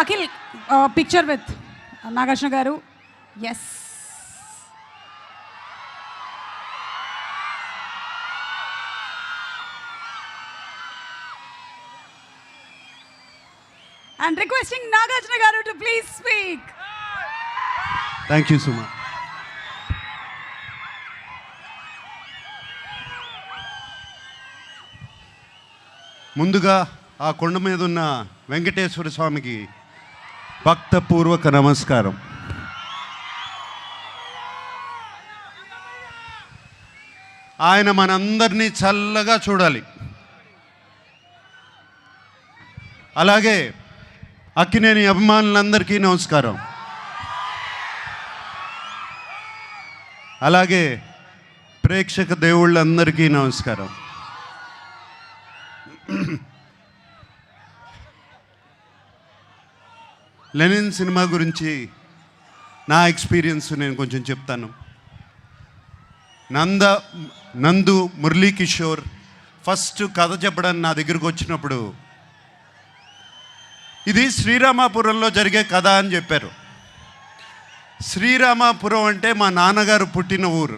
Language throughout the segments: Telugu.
అఖిల్ పిక్చర్ విత్ నాగార్జున గారు. Yes. And requesting Nagarjuna Garu to please speak. Thank you, Suma. ముందుగా ఆ కొండ మీద ఉన్న వెంకటేశ్వర స్వామికి భక్తపూర్వక నమస్కారం. ఆయన మనందరినీ చల్లగా చూడాలి. అలాగే అక్కినేని అభిమానులందరికీ నమస్కారం. అలాగే ప్రేక్షక దేవుళ్ళందరికీ నమస్కారం. లెనిన్ సినిమా గురించి నా ఎక్స్పీరియన్స్ నేను కొంచెం చెప్తాను. నందు మురళీకిషోర్ ఫస్ట్ కథ చెప్పడానికి నా దగ్గరకు వచ్చినప్పుడు ఇది శ్రీరామాపురంలో జరిగే కథ అని చెప్పారు. శ్రీరామాపురం అంటే మా నాన్నగారు పుట్టిన ఊరు.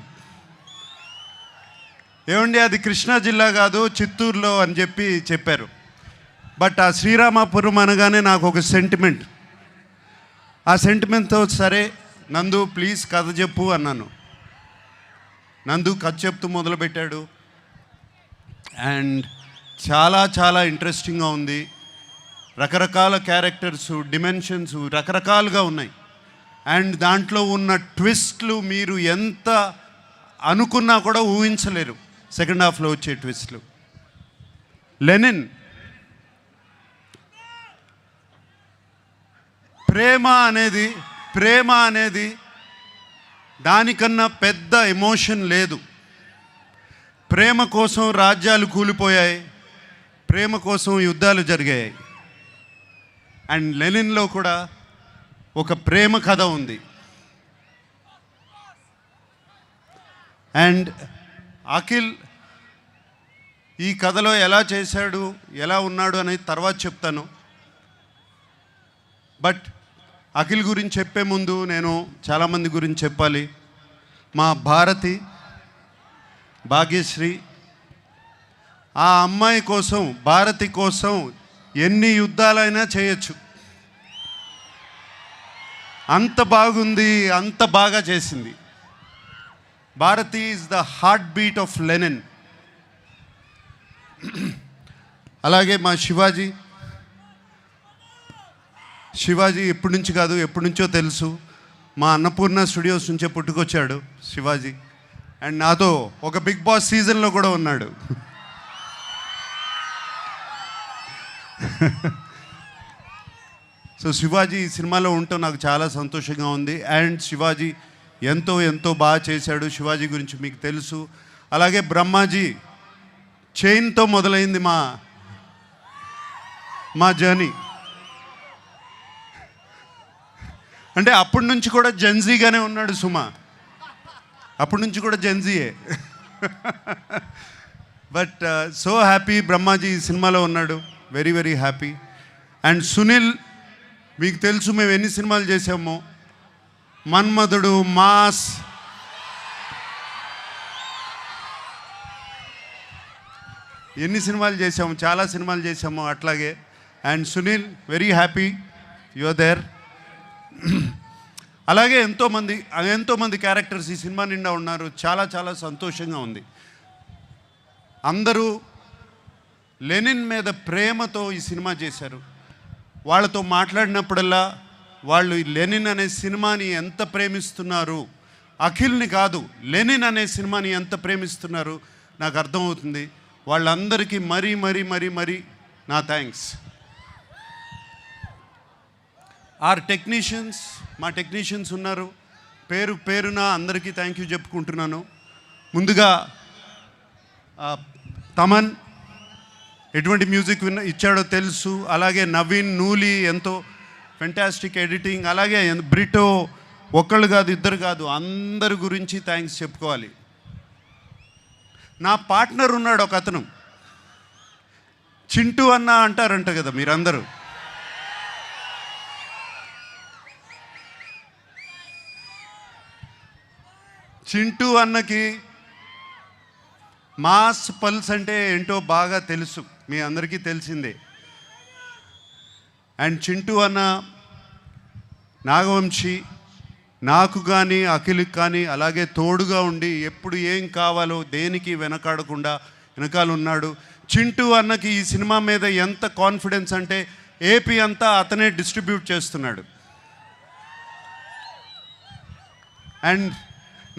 ఏమండి అది కృష్ణా జిల్లా కాదు, చిత్తూరులో అని చెప్పారు. బట్ ఆ శ్రీరామాపురం అనగానే నాకు ఒక సెంటిమెంట్. ఆ సెంటిమెంట్తో సరే నందు ప్లీజ్ కథ చెప్పు అన్నాను. నందు కథ చెప్తూ మొదలుపెట్టాడు. అండ్ చాలా చాలా ఇంట్రెస్టింగ్గా ఉంది. రకరకాల క్యారెక్టర్స్, డిమెన్షన్స్ రకరకాలుగా ఉన్నాయి. అండ్ దాంట్లో ఉన్న ట్విస్ట్లు మీరు ఎంత అనుకున్నా కూడా ఊహించలేరు. సెకండ్ హాఫ్లో వచ్చే ట్విస్ట్లు. లెనిన్ ప్రేమ అనేది దానికన్నా పెద్ద ఎమోషన్ లేదు. ప్రేమ కోసం రాజ్యాలు కూలిపోయాయి, ప్రేమ కోసం యుద్ధాలు జరిగాయి. అండ్ లెనిన్లో కూడా ఒక ప్రేమ కథ ఉంది. అండ్ అఖిల్ ఈ కథలో ఎలా చేశాడు, ఎలా ఉన్నాడు అనేది తర్వాత చెప్తాను. బట్ అఖిల్ గురించి చెప్పే ముందు నేను చాలామంది గురించి చెప్పాలి. మా భాగ్యశ్రీ, ఆ అమ్మాయి కోసం, భారతి కోసం ఎన్ని యుద్ధాలైనా చేయొచ్చు. అంత బాగుంది, అంత బాగా చేసింది. Bharathi is the heartbeat of Lenin. అలాగే మా శివాజీ ఎప్పటి నుంచి కాదు, ఎప్పటి నుంచో తెలుసు. మా అన్నపూర్ణ స్టూడియోస్ నుంచే పుట్టుకొచ్చాడు శివాజీ. అండ్ నాతో ఒక బిగ్ బాస్ సీజన్లో కూడా ఉన్నాడు. సో శివాజీ ఈ సినిమాలో ఉండటం నాకు చాలా సంతోషంగా ఉంది. అండ్ శివాజీ ఎంతో ఎంతో బాగా చేశాడు. శివాజీ గురించి మీకు తెలుసు. అలాగే బ్రహ్మాజీ చైన్తో మొదలైంది మా జర్నీ. అంటే అప్పటి నుంచి కూడా జెన్జీగానే ఉన్నాడు సుమా. అప్పటి నుంచి కూడా జెన్జీయే. బట్ సో హ్యాపీ బ్రహ్మాజీ ఈ సినిమాలో ఉన్నాడు. Very very happy. And Sunil, మీకు తెలుసు మేము ఎన్ని సినిమాలు చేసామో. మన్మధుడు, మాస్, ఎన్ని సినిమాలు చేసాము, చాలా సినిమాలు చేసాము అట్లాగే. And Sunil, very happy you are there. అలాగే ఎంతోమంది క్యారెక్టర్స్ ఈ సినిమా నిండా ఉన్నారు. చాలా చాలా సంతోషంగా ఉంది. అందరూ లెనిన్ మీద ప్రేమతో ఈ సినిమా చేశారు. వాళ్ళతో మాట్లాడినప్పుడల్లా వాళ్ళు లెనిన్ అనే సినిమాని ఎంత ప్రేమిస్తున్నారు, అఖిల్ని కాదు లెనిన్ అనే సినిమాని ఎంత ప్రేమిస్తున్నారు నాకు అర్థమవుతుంది. వాళ్ళందరికీ మరీ మరీ మరీ మరీ నా థ్యాంక్స్. మా టెక్నీషియన్స్ ఉన్నారు. పేరున అందరికీ థ్యాంక్ యూ చెప్పుకుంటున్నాను. ముందుగా తమన్ ఎటువంటి మ్యూజిక్ ఇచ్చాడో తెలుసు. అలాగే నవీన్, నూలి ఎంతో ఫెంటాస్టిక్ ఎడిటింగ్. అలాగే బ్రిటో, ఒక్కళ్ళు కాదు, ఇద్దరు కాదు, అందరి గురించి థ్యాంక్స్ చెప్పుకోవాలి. నా పార్ట్నర్ ఉన్నాడు ఒక అతను, చింటూ అన్న అంటారంట కదా మీరందరూ. చింటూ అన్నకి మాస్ పల్స్ అంటే ఏంటో బాగా తెలుసు, మీ అందరికీ తెలిసిందే. అండ్ చింటూ అన్న నాగవంశీ నాకు కానీ అఖిల్కి కానీ అలాగే తోడుగా ఉండి ఎప్పుడు ఏం కావాలో దేనికి వెనకాడకుండా వెనకాల ఉన్నాడు. చింటూ అన్నకి ఈ సినిమా మీద ఎంత కాన్ఫిడెన్స్ అంటే ఏపీ అంతా అతనే డిస్ట్రిబ్యూట్ చేస్తున్నాడు. అండ్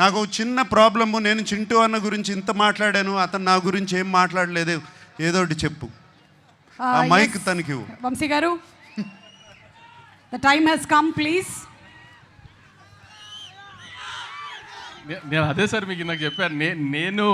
నాకు చిన్న ప్రాబ్లము, నేను చింటూ అన్న గురించి ఇంత మాట్లాడాను, అతను నా గురించి ఏం మాట్లాడలేదు. ఏదో ఒకటి చెప్పు. ఆ మైక్ తనకి ఇవ్వు. వంశీ గారు, the time has come, please. నేను అదే సార్ మీకు నాకు చెప్పాను. నేను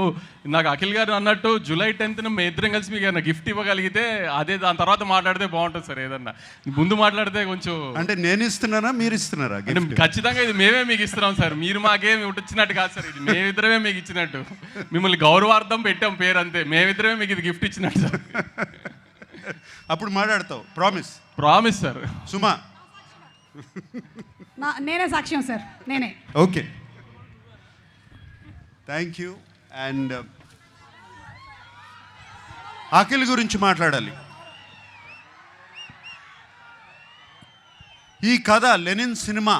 నాకు అఖిల్ గారు అన్నట్టు జూలై 10th మేము ఇద్దరం కలిసి మీకు ఏదైనా గిఫ్ట్ ఇవ్వగలిగితే అదే దాని తర్వాత మాట్లాడితే బాగుంటుంది సార్. ఏదన్నా ముందు మాట్లాడితే కొంచెం అంటే నేను ఇస్తున్నానా మీరు ఇస్తున్నారా? ఖచ్చితంగా ఇది మేమే మీకు ఇస్తున్నాం సార్. మీరు మాకేమి ఇచ్చినట్టు కాదు సార్, ఇది మేమిద్దరమే మీకు ఇచ్చినట్టు. మిమ్మల్ని గౌరవార్థం పెట్టాం పేరు అంతే, మేమిద్దరమే మీకు ఇది గిఫ్ట్ ఇచ్చినట్టు సార్. అప్పుడు మాట్లాడతావు. ప్రామిస్? Promise sir. సుమా నేనే సాక్ష్యం సార్, నేనే. Okay, thank you. And Akhil గురించి మాట్లాడాలి. ఈ కథ లెనిన్ సినిమా,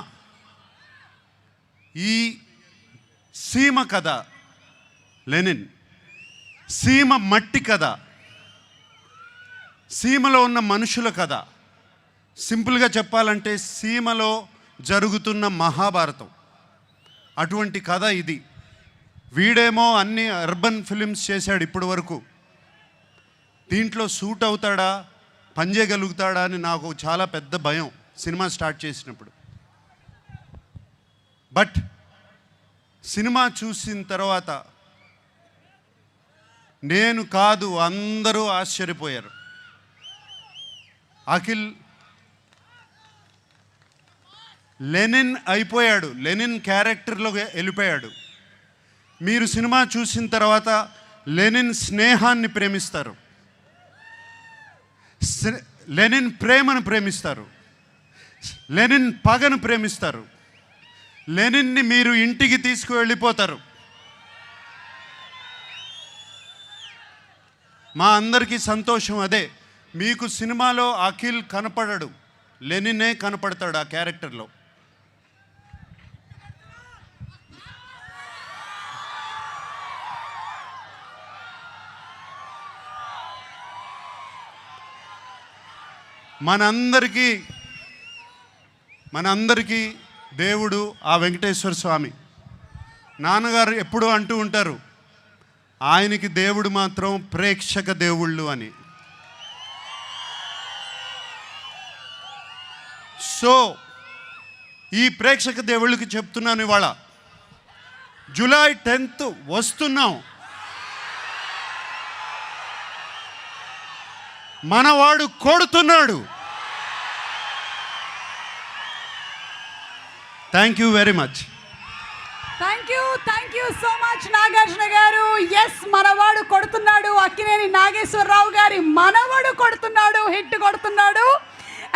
ఈ సీమ కథ, లెనిన్ సీమ మట్టి కథ, సీమలో ఉన్న మనుషుల కథ. సింపుల్గా చెప్పాలంటే సీమలో జరుగుతున్న మహాభారతం, అటువంటి కథ ఇది. వీడేమో అన్ని అర్బన్ ఫిలిమ్స్ చేశాడు ఇప్పటి వరకు. దీంట్లో సూట్ అవుతాడా, పనిచేయగలుగుతాడా అని నాకు చాలా పెద్ద భయం సినిమా స్టార్ట్ చేసినప్పుడు. బట్ సినిమా చూసిన తర్వాత నేను కాదు అందరూ ఆశ్చర్యపోయారు. అఖిల్ లెనిన్ అయిపోయాడు, లెనిన్ క్యారెక్టర్లో వెళ్ళిపోయాడు. మీరు సినిమా చూసిన తర్వాత లెనిన్ స్నేహాన్ని ప్రేమిస్తారు, లెనిన్ ప్రేమను ప్రేమిస్తారు, లెనిన్ పగను ప్రేమిస్తారు, లెనిన్ని మీరు ఇంటికి తీసుకువెళ్ళిపోతారు. మా అందరికీ సంతోషం అదే. మీకు సినిమాలో అఖిల్ కనపడడు, లెనినే కనపడతాడు ఆ క్యారెక్టర్లో. మనందరికీ దేవుడు ఆ వెంకటేశ్వర స్వామి. నాన్నగారు ఎప్పుడూ అంటూ ఉంటారు, ఆయనకి దేవుడు మాత్రం ప్రేక్షక దేవుళ్ళు అని. సో ఈ ప్రేక్షక దేవుళ్ళకి చెప్తున్నాను, ఇవాళ జూలై 10th వస్తున్నాం. మనవాడు కొడుతున్నాడు. Thank you very much. Thank you so much Nagarjuna గారు. ఎస్, మనవాడు కొడుతున్నాడు. అక్కినేని నాగేశ్వరరావు గారి మనవాడు కొడుతున్నాడు, హిట్ కొడుతున్నాడు.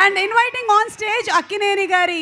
And inviting on stage Akkineni గారి